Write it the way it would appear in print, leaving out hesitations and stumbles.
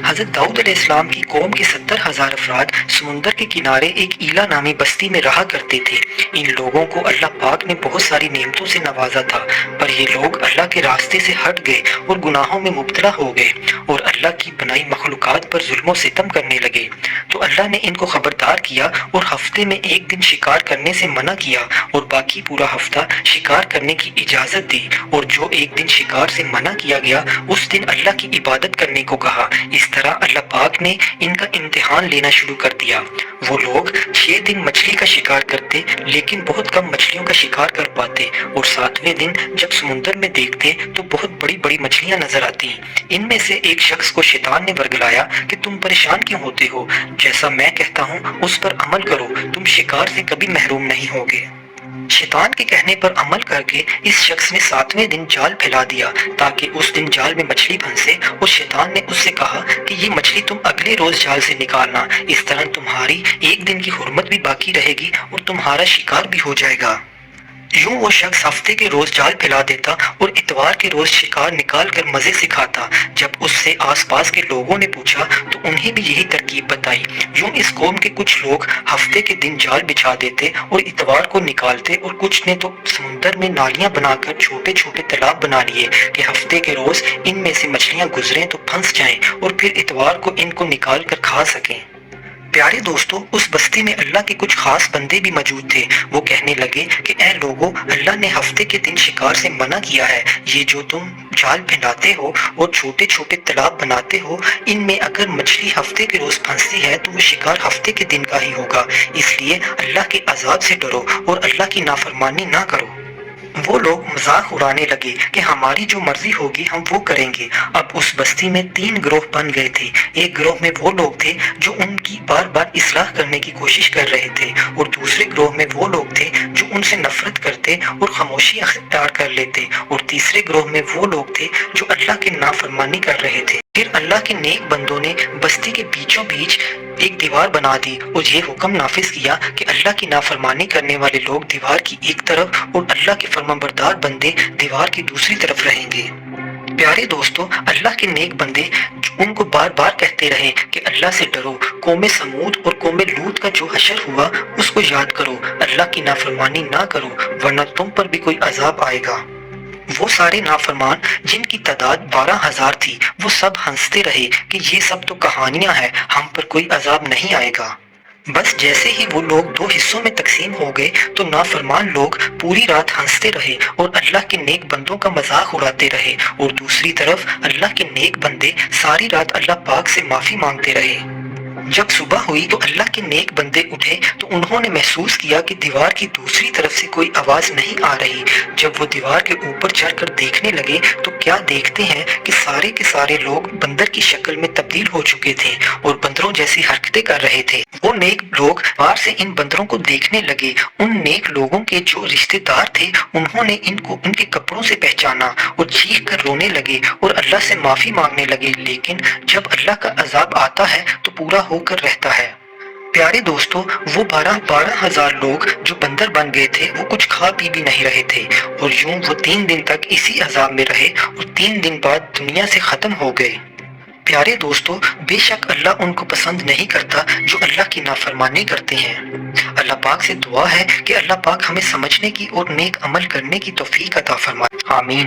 حضرت داؤد علیہ السلام کی قوم کے 70,000 افراد سمندر کے کنارے ایک ایلا نامی بستی میں رہا کرتے تھے۔ ان لوگوں کو اللہ پاک نے بہت ساری نعمتوں سے نوازا تھا، پر یہ لوگ اللہ کے راستے سے ہٹ گئے اور گناہوں میں مبتلا ہو گئے اور اللہ کی بنائی مخلوقات پر ظلم و ستم کرنے لگے۔ تو اللہ نے ان کو خبردار کیا اور ہفتے میں ایک دن شکار کرنے سے منع کیا اور باقی پورا ہفتہ شکار کرنے کی اجازت دی، اور جو ایک دن شکار سے منع کیا گیا اس دن اللہ کی عبادت کرنے کو کہا۔ اس طرح اللہ پاک نے ان کا امتحان لینا شروع کر دیا۔ وہ لوگ 6 دن مچھلی کا شکار کرتے لیکن بہت کم مچھلیوں کا شکار کر پاتے، اور 7ویں دن جب سمندر میں دیکھتے تو بہت بڑی بڑی مچھلیاں نظر آتی۔ ان میں سے ایک شخص کو شیطان نے ورگلایا کہ تم پریشان کیوں ہوتے ہو؟ جیسا میں کہتا ہوں اس پر عمل کرو، تم شکار سے کبھی محروم نہیں ہوگے۔ شیطان کے کہنے پر عمل کر کے اس شخص نے 7ویں دن جال پھیلا دیا تاکہ اس دن جال میں مچھلی پھنسے، اور شیطان نے اس سے کہا کہ یہ مچھلی تم اگلے روز جال سے نکالنا، اس طرح تمہاری ایک دن کی حرمت بھی باقی رہے گی اور تمہارا شکار بھی ہو جائے گا۔ یوں وہ شخص ہفتے کے روز جال پھیلا دیتا اور اتوار کے روز شکار نکال کر مزے سے کھاتا۔ جب اس سے آس پاس کے لوگوں نے پوچھا تو انہیں بھی یہی ترکیب بتائی۔ یوں اس قوم کے کچھ لوگ ہفتے کے دن جال بچھا دیتے اور اتوار کو نکالتے، اور کچھ نے تو سمندر میں نالیاں بنا کر چھوٹے چھوٹے تالاب بنا لیے کہ ہفتے کے روز ان میں سے مچھلیاں گزریں تو پھنس جائیں اور پھر اتوار کو ان کو نکال کر کھا سکیں۔ پیارے دوستو، اس بستی میں اللہ کے کچھ خاص بندے بھی موجود تھے۔ وہ کہنے لگے کہ اے لوگو، اللہ نے ہفتے کے دن شکار سے منع کیا ہے۔ یہ جو تم جال پھیلاتے ہو اور چھوٹے چھوٹے تالاب بناتے ہو، ان میں اگر مچھلی ہفتے کے روز پھنستی ہے تو وہ شکار ہفتے کے دن کا ہی ہوگا۔ اس لیے اللہ کے عذاب سے ڈرو اور اللہ کی نافرمانی نہ کرو۔ وہ لوگ مذاق اڑانے لگے کہ ہماری جو مرضی ہوگی ہم وہ کریں گے۔ اب اس بستی میں 3 گروہ بن گئے تھے۔ ایک گروہ میں وہ لوگ تھے جو ان کی بار بار اصلاح کرنے کی کوشش کر رہے تھے، اور دوسرے گروہ میں وہ لوگ تھے جو ان سے نفرت کرتے اور خاموشی اختیار کر لیتے، اور تیسرے گروہ میں وہ لوگ تھے جو اللہ کی نافرمانی کر رہے تھے۔ پھر اللہ کے نیک بندوں نے بستی کے بیچوں بیچ ایک دیوار بنا دی اور یہ حکم نافذ کیا کہ اللہ کی نافرمانی کرنے والے لوگ دیوار کی ایک طرف اور اللہ کے فرمانبردار بندے دیوار کی دوسری طرف رہیں گے۔ پیارے دوستو، اللہ کے نیک بندے ان کو بار بار کہتے رہے کہ اللہ سے ڈرو۔ قوم سمود اور قوم لوط کا جو حشر ہوا اس کو یاد کرو، اللہ کی نافرمانی نہ کرو ورنہ تم پر بھی کوئی عذاب آئے گا۔ وہ سارے نافرمان جن کی تعداد 12,000 تھی، وہ سب ہنستے رہے کہ یہ سب تو کہانیاں ہیں، ہم پر کوئی عذاب نہیں آئے گا۔ بس جیسے ہی وہ لوگ 2 حصوں میں تقسیم ہو گئے تو نافرمان لوگ پوری رات ہنستے رہے اور اللہ کے نیک بندوں کا مذاق اڑاتے رہے، اور دوسری طرف اللہ کے نیک بندے ساری رات اللہ پاک سے معافی مانگتے رہے۔ جب صبح ہوئی تو اللہ کے نیک بندے اٹھے تو انہوں نے محسوس کیا کہ دیوار کی دوسری طرف سے کوئی آواز نہیں آ رہی۔ جب وہ دیوار کے اوپر چڑھ کر دیکھنے لگے تو کیا دیکھتے ہیں کہ سارے کے سارے لوگ بندر کی شکل میں تبدیل ہو چکے تھے اور بندروں جیسی حرکتیں کر رہے تھے۔ وہ نیک لوگ باہر سے ان بندروں کو دیکھنے لگے۔ ان نیک لوگوں کے جو رشتے دار تھے انہوں نے ان کو ان کے کپڑوں سے پہچانا اور چیخ کر رونے لگے اور اللہ سے معافی مانگنے لگے، لیکن جب اللہ کا عذاب آتا ہے تو پورا ہو کر رہتا ہے۔ پیارے دوستو، وہ 12,000 لوگ جو بندر بن گئے تھے وہ کچھ کھا پی بھی نہیں رہے تھے، اور یوں وہ 3 دن تک اسی عذاب میں رہے اور 3 دن بعد دنیا سے ختم ہو گئے۔ پیارے دوستو، بے شک اللہ ان کو پسند نہیں کرتا جو اللہ کی نافرمانی کرتے ہیں۔ اللہ پاک سے دعا ہے کہ اللہ پاک ہمیں سمجھنے کی اور نیک عمل کرنے کی توفیق عطا فرمائے۔ آمین۔